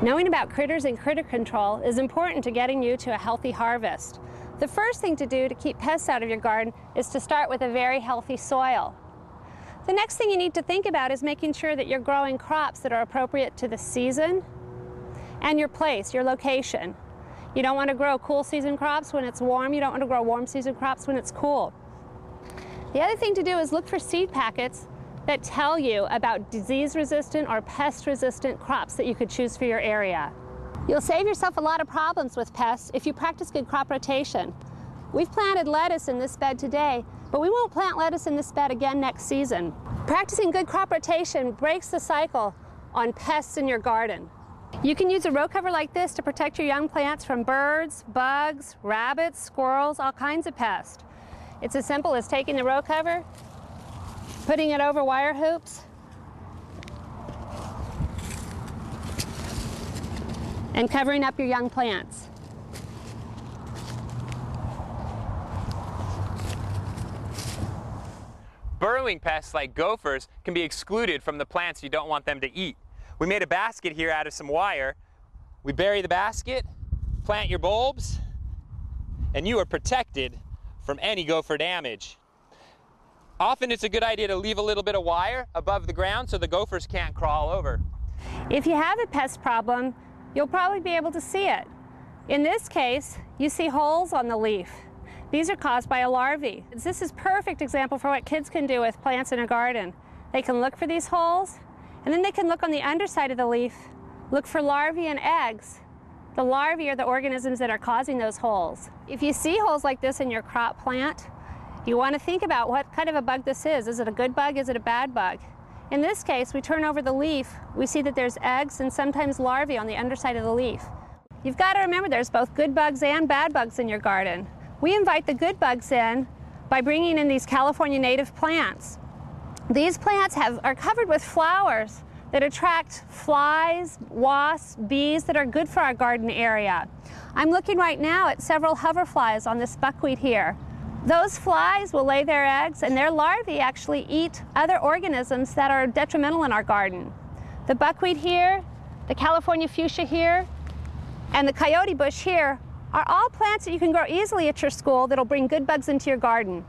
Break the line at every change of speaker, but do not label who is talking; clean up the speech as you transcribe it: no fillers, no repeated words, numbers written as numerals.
Knowing about critters and critter control is important to getting you to a healthy harvest. The first thing to do to keep pests out of your garden is to start with a very healthy soil. The next thing you need to think about is making sure that you're growing crops that are appropriate to the season and your place, your location. You don't want to grow cool season crops when it's warm. You don't want to grow warm season crops when it's cool. The other thing to do is look for seed packets that tell you about disease-resistant or pest-resistant crops that you could choose for your area. You'll save yourself a lot of problems with pests if you practice good crop rotation. We've planted lettuce in this bed today, but we won't plant lettuce in this bed again next season. Practicing good crop rotation breaks the cycle on pests in your garden. You can use a row cover like this to protect your young plants from birds, bugs, rabbits, squirrels, all kinds of pests. It's as simple as taking the row cover, putting it over wire hoops, and covering up your young plants.
Burrowing pests like gophers can be excluded from the plants you don't want them to eat. We made a basket here out of some wire. We bury the basket, plant your bulbs, and you are protected from any gopher damage. Often it's a good idea to leave a little bit of wire above the ground so the gophers can't crawl over.
If you have a pest problem, you'll probably be able to see it. In this case, you see holes on the leaf. These are caused by a larvae. This is a perfect example for what kids can do with plants in a garden. They can look for these holes, and then they can look on the underside of the leaf, look for larvae and eggs. The larvae are the organisms that are causing those holes. If you see holes like this in your crop plant, you want to think about what kind of a bug this is. Is it a good bug? Is it a bad bug? In this case, we turn over the leaf. We see that there's eggs and sometimes larvae on the underside of the leaf. You've got to remember there's both good bugs and bad bugs in your garden. We invite the good bugs in by bringing in these California native plants. These plants are covered with flowers that attract flies, wasps, bees that are good for our garden area. I'm looking right now at several hoverflies on this buckwheat here. Those flies will lay their eggs, and their larvae actually eat other organisms that are detrimental in our garden. The buckwheat here, the California fuchsia here, and the coyote bush here are all plants that you can grow easily at your school that'll bring good bugs into your garden.